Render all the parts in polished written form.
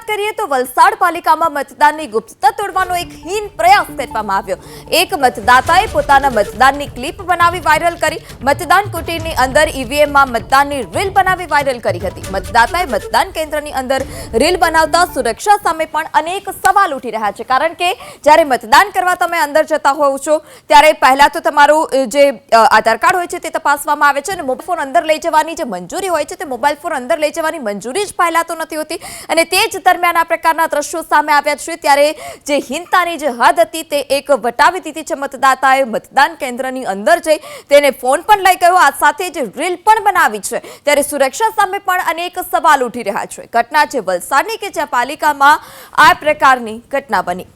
કરીએ તો વલસાડ પાલિકામાં મતદાનની ગુપ્તતા તોડવાનો એક હીન પ્રયાસ કરવામાં આવ્યો। એક મતદાતાએ પોતાના મતદાનની ક્લિપ બનાવી વાયરલ કરી મતદાન કુટીરની અંદર ઈવીએમમાં મતદાનની રીલ બનાવી વાયરલ કરી હતી। મતદાતાએ મતદાન કેન્દ્રની અંદર રીલ બનાવતા સુરક્ષા સામે પણ અનેક સવાલ ઉઠી રહ્યા છે, કારણ કે જ્યારે મતદાન કરવા તમે અંદર જતા હોવ છો ત્યારે પહેલા તો તમારું જે આધાર કાર્ડ હોય છે તે તપાસવામાં આવે છે અને મોબાઈલ ફોન અંદર લઈ જવાની જે મંજૂરી હોય છે તે મોબાઈલ ફોન અંદર લઈ જવાની મંજૂરી જ પહેલા તો નથી હોતી અને તે જ દરમિયાન આ પ્રકારના દ્રશ્યો સામે આવ્યા છે। ત્યારે જે હિંસાની જે હદ હતી તે એક વટાવી દીધી છે। મતદાતાએ મતદાન કેન્દ્રની અંદર જઈ તેને ફોન પણ લઈ ગયો, આ સાથે જ રીલ પણ બનાવી છે। ત્યારે સુરક્ષા સામે પણ અનેક સવાલ ઉઠી રહ્યા છે। ઘટના છે વલસાડની કે જ્યાં પાલિકામાં આ પ્રકારની ઘટના બની।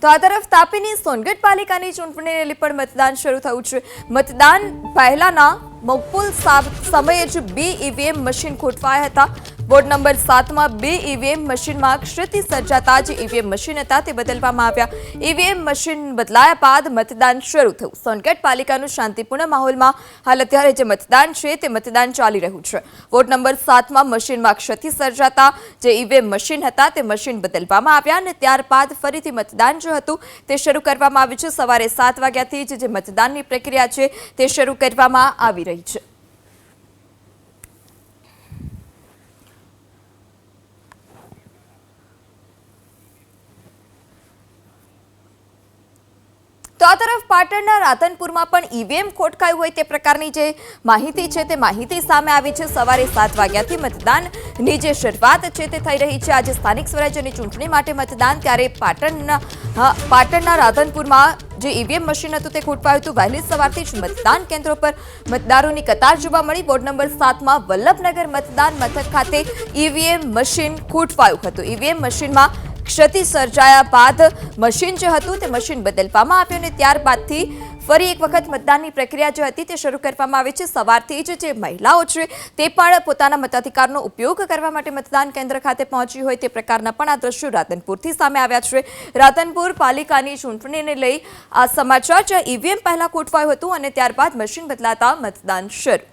તો આ તરફ તાપીની સોનગઢ પાલિકાની ચૂંટણીને લઈ પણ મતદાન શરૂ થયું છે। મતદાન પહેલાના મકબૂલ સમયે જ 2 ઈવીએમ મશીન ખોટવાયા હતા। બોર્ડ નંબર 7 માં 2 ઈવીએમ મશીનમાં ક્ષતિ સર્જાતા જે ઈવીએમ મશીન હતા તે બદલવામાં આવ્યા। ઈવીએમ મશીન બદલાયા બાદ મતદાન શરૂ થયું। સોનગઢ પાલિકાનું શાંતિપૂર્ણ માહોલમાં હાલ અત્યારે જે મતદાન છે તે મતદાન ચાલી રહ્યું છે। બોર્ડ નંબર 7 માં મશીનમાં ક્ષતિ સર્જાતા જે ઈવીએમ મશીન હતા તે મશીન બદલવામાં આવ્યા અને ત્યારબાદ ફરીથી મતદાન જે હતું તે શરૂ કરવામાં આવ્યું છે। સવારે 7 વાગ્યાથી જ જે મતદાનની પ્રક્રિયા છે તે શરૂ કરવામાં આવી રહી છે। તો આ તરફ પાટણના રાધનપુરમાં પણ ઈવીએમ ખોટકાયું હોય તે પ્રકારની જે માહિતી છે તે માહિતી સામે આવી છે। સવારે 7 વાગ્યાથી મતદાનની જે શરૂઆત છે તે થઈ રહી છે। આજે સ્થાનિક સ્વરાજ્યની ચૂંટણી માટે મતદાન, ત્યારે પાટણના રાધનપુરમાં જે ઈવીએમ મશીન હતું તે ખોટવાયું હતું। વહેલી સવારથી જ મતદાન કેન્દ્રો પર મતદારોની કતાર જોવા મળી। બોર્ડ નંબર 7 માં વલ્લભનગર મતદાન મથક ખાતે ઈવીએમ મશીન ખોટવાયું હતું। ઈવીએમ મશીનમાં ક્ષતિ સર્જાયા બાદ મશીન જે હતું તે મશીન બદલવામાં આવ્યું અને ત્યારબાદથી ફરી એક વખત મતદાનની પ્રક્રિયા જે હતી તે શરૂ કરવામાં આવી છે। સવારથી જ જે મહિલાઓ છે તે પણ પોતાના મતાધિકારનો ઉપયોગ કરવા માટે મતદાન કેન્દ્ર ખાતે પહોંચી હોય તે પ્રકારના પણ આ દ્રશ્યો રાધનપુરથી સામે આવ્યા છે। રાધનપુર પાલિકાની ચૂંટણીને લઈ આ સમાચાર, જ્યાં ઈવીએમ પહેલા ખોટવાયું હતું અને ત્યારબાદ મશીન બદલાતા મતદાન શરૂ।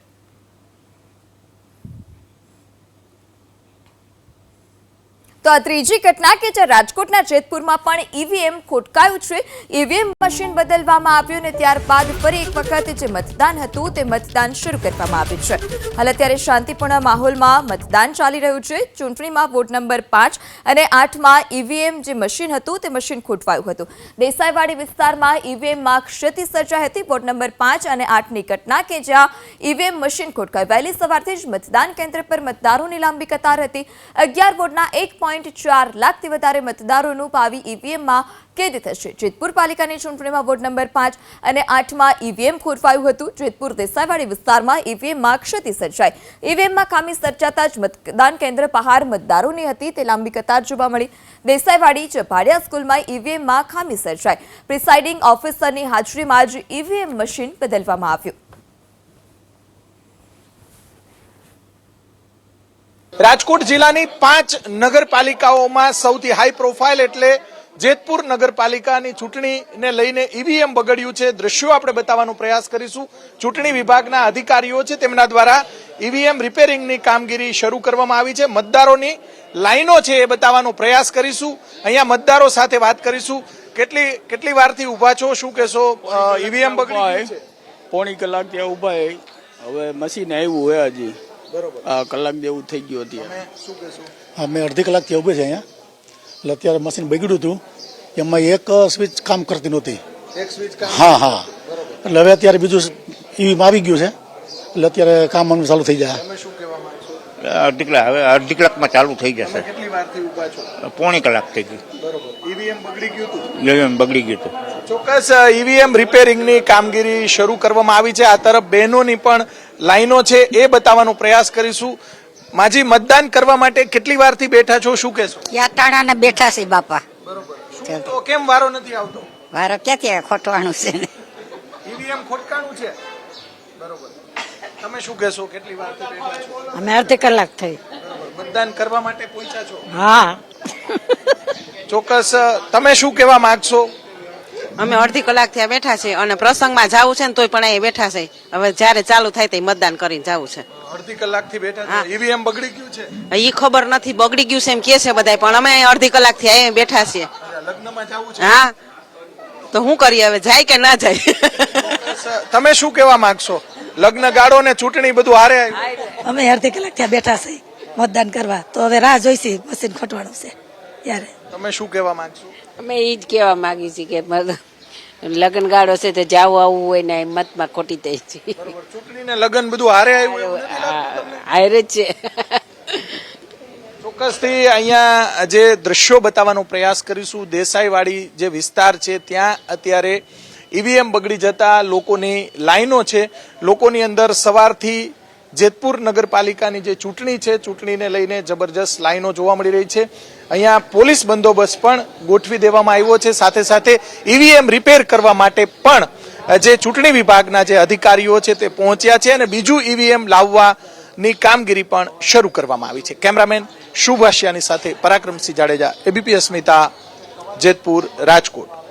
તો આ ત્રીજી ઘટના કે જે રાજકોટના જેતપુરમાં પણ ઈવીએમ ખોટકાયું છે। ઈવીએમ મશીન બદલવામાં આવ્યું અને ત્યારબાદ ફરી એક વખત જે મતદાન હતું તે મતદાન શરૂ કરવામાં આવ્યું છે। હાલ અત્યારે શાંતિપૂર્ણ માહોલમાં મતદાન ચાલી રહ્યું છે। ચૂંટણીમાં વોર્ડ નંબર 5 અને 8 માં ઈવીએમ જે મશીન હતું તે મશીન ખોટવાયું હતું। દેસાઈવાડી વિસ્તારમાં ઈવીએમમાં ક્ષતિ સર્જાઈ હતી। વોર્ડ નંબર 5 અને 8ની ઘટના કે જ્યાં ઈવીએમ મશીન ખોટકાયું। વહેલી સવારથી જ મતદાન કેન્દ્ર પર મતદારોની લાંબી કતાર હતી। 11 વોર્ડના 1.4 લાખથી વધારે મતદારોનું ભાવિ ઈવીએમમાં કેદ થશે। જેતપુર પાલિકાની ચૂંટણીમાં વોર્ડ નંબર 5 અને 8 માં ઈવીએમ ખોટવાયું હતું। જેતપુર દેસાઈવાડી વિસ્તારમાં ઈવીએમમાં ક્ષતિ સર્જાઈ। ઈવીએમમાં ખામી સર્જાતા જ મતદાન કેન્દ્ર બહાર મતદારોની હતી તે લાંબી કતાર જોવા મળી। દેસાઈવાડી ચપાડિયા સ્કૂલમાં ઈવીએમમાં ખામી સર્જાઈ। પ્રિસાઇડિંગ ઓફિસરની હાજરીમાં જ ઈવીએમ મશીન બદલવામાં આવ્યું। રાજકોટ જિલ્લાની 5 નગરપાલિકાઓમાં સૌથી હાઈ પ્રોફાઇલ એટલે જેતપુર નગરપાલિકાની ચૂંટણીને લઈને ઈવીએમ બગડ્યું છે। દ્રશ્યો આપણે બતાવવાનો પ્રયાસ કરીશું। ચૂંટણી વિભાગના અધિકારીઓ છે તેમના દ્વારા ઈવીએમ રિપેરિંગની કામગીરી શરૂ કરવામાં આવી છે। મતદારોની લાઈનો છે એ બતાવવાનો પ્રયાસ કરીશું। અહીંયા મતદારો સાથે વાત કરીશું। કેટલી વારથી ઊભા છો, શું કહેશો? ઈવીએમ બગડી છે? પોણી કલાક ત્યાં ઊભા, હવે મશીન આવ્યું હોય હજી બરોબર કલાક જેવું થઈ ગયું હતું। શું કહેશો? અમે અડધી કલાકથી ઊભે છે અહીંયા, એટલે અત્યારે મશીન બગડ્યું હતું, એમાં એક સ્વિચ કામ કરતી નહોતી। એક સ્વિચ કામ? હા એટલે હવે અત્યારે બીજું ઈવીમાં આવી ગયું છે, એટલે અત્યારે કામ ચાલુ થઈ જાય। તમે શું કહેવા માંગશો? અડધી કલાકમાં ચાલુ થઈ જશે। કેટલી વારથી ઊભા છો? પોણી કલાક થઈ ગઈ। બરોબર। ઈવીએમ બગડી ગયું હતું? ઈવીએમ બગડી ગયું હતું। ચોક્કસ ઈવીએમ રિપેરિંગની કામગીરી શરૂ કરવામાં આવી છે। આ તરફ બહેનોની પણ લાઈનો છે એ બતાવવાનો પ્રયાસ કરીશું। માજી, મતદાન કરવા માટે કેટલી વારથી બેઠા છો, શું કહેશો? યાતાણાના બેઠા છે બાપા। બરોબર। શું તો કેમ વારો નથી આવતો? વારો ક્યાંથી ખોટવાનું છે ને? ઈવીએમ ખોટકાણું છે? બરોબર। તમે શું કહેશો? કેટલી વારથી બેઠા છો? અમે અડધી કલાક થઈ। બરોબર। મતદાન કરવા માટે પહોંચ્યા છો? હા। ચોક્કસ। તમે શું કહેવા માંગશો? અમે અડધી કલાક થયા બેઠા છે અને પ્રસંગમાં જવું છે ને તોય પણ અહીંયા બેઠા છે. હવે જ્યારે ચાલુ થાય તે મતદાન કરીને જવું છે. અડધી કલાકથી બેઠા છે. ઈવીએમ બગડી ગયું છે. એ ખબર નથી, બગડી ગયું છે એમ કે છે બધા, પણ અમે અહીંયા અડધી કલાક થી અહીંયા બેઠા છીએ. લગ્નમાં જવું છે. હા, તો શું કરીએ હવે, જાય કે ના જાય? તમે શું કહેવા માંગશો? લગ્ન ગાળો ને ચૂંટણી બધું હારે આવ્યું. અમે અડધી કલાક ત્યાં બેઠા છે મતદાન કરવા, તો હવે રાહ જોઈશી મશીન ખોટવાનું છે ત્યારે. તમે શું કહેવા માંગશો? અમે એ જ કહેવા માંગી છીએ કે લગ્ન ગાળો છે તો જાવું આવવું હોય ને મતમાં ખોટી થઈ છે. ચૂંટણી ને લગ્ન બધું હારે આવ્યું એવું નથી લાગતું તમને? હારે જ છે. ચોક્કસથી અહીંયા જે દ્રશ્યો બતાવવાનો પ્રયાસ કરીશું, દેસાઈવાડી જે વિસ્તાર છે ત્યાં અત્યારે ઈવીએમ બગડી જતા લોકોની લાઈનો છે. લોકોની અંદર સવારથી જેતપુર નગરપાલિકાની જે ચૂંટણી છે, ચૂંટણીને લઈને જબરજસ્ત લાઈનો જોવા મળી રહી છે. અહીંયા પોલીસ બંદોબસ્ત પણ ગોઠવી દેવામાં આવ્યો છે. સાથે સાથે ઈવીએમ રિપેર કરવા માટે પણ જે ચૂંટણી વિભાગના જે અધિકારીઓ છે તે પહોંચ્યા છે અને બીજું ઈવીએમ લાવવાની કામગીરી પણ શરૂ કરવામાં આવી છે. કેમેરામેન શુભ આશિયાની સાથે પરાક્રમસિંહ જાડેજા, એબીપી અસ્મિતા, જેતપુર, રાજકોટ.